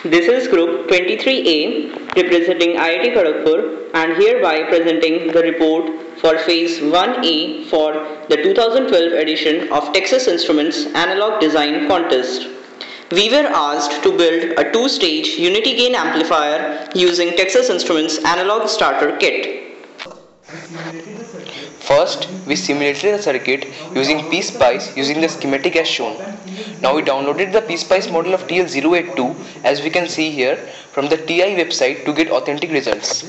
This is Group 23A representing IIT Kharagpur and hereby presenting the report for Phase 1A for the 2012 edition of Texas Instruments Analog Design Contest. We were asked to build a two-stage unity gain amplifier using Texas Instruments Analog Starter Kit. First, we simulated the circuit using PSpice using the schematic as shown. Now we downloaded the PSpice model of TL082 as we can see here from the TI website to get authentic results.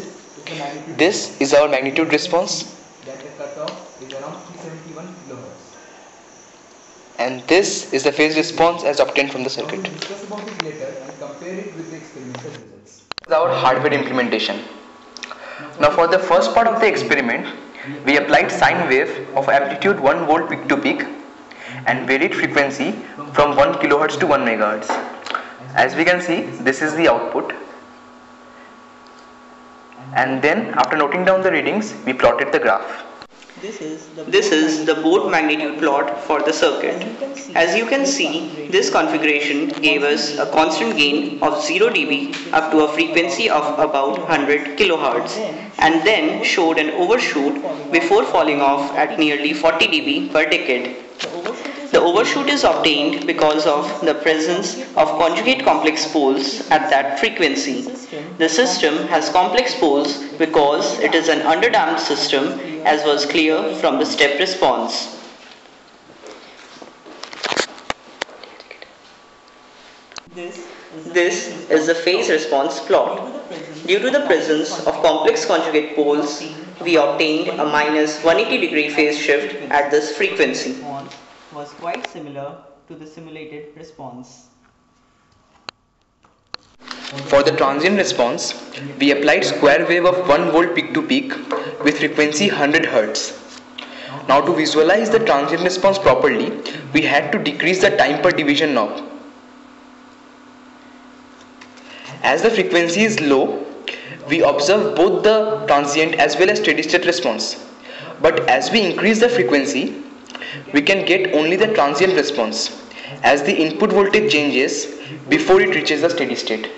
This is our magnitude response and this is the phase response as obtained from the circuit. This is our hardware implementation. Now for the first part of the experiment, we applied sine wave of amplitude 1 volt peak to peak and varied frequency from 1 kHz to 1 MHz. As we can see, this is the output. And then after noting down the readings, we plotted the graph. This is the board magnitude plot for the circuit. As you can see, this configuration gave us a constant gain of 0 dB up to a frequency of about 100 kHz and then showed an overshoot before falling off at nearly 40 dB per decade. The overshoot is obtained because of the presence of conjugate complex poles at that frequency. The system has complex poles because it is an underdamped system, as was clear from the step response. This is the phase response plot. Due to the presence of complex conjugate poles, we obtained a minus 180 degree phase shift at this frequency. Was quite similar to the simulated response. For the transient response, we applied square wave of 1 volt peak to peak with frequency 100 Hz. Now to visualize the transient response properly, we had to decrease the time per division knob. As the frequency is low, we observe both the transient as well as steady state response. But as we increase the frequency, we can get only the transient response as the input voltage changes before it reaches the steady state.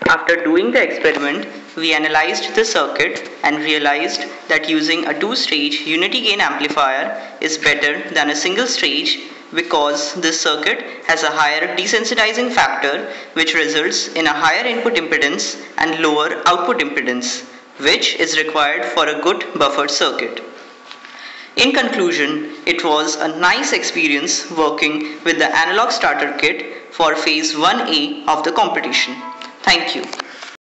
After doing the experiment, we analyzed the circuit and realized that using a two-stage unity gain amplifier is better than a single stage because this circuit has a higher desensitizing factor which results in a higher input impedance and lower output impedance, which is required for a good buffered circuit. In conclusion, it was a nice experience working with the analog starter kit for phase 1A of the competition. Thank you.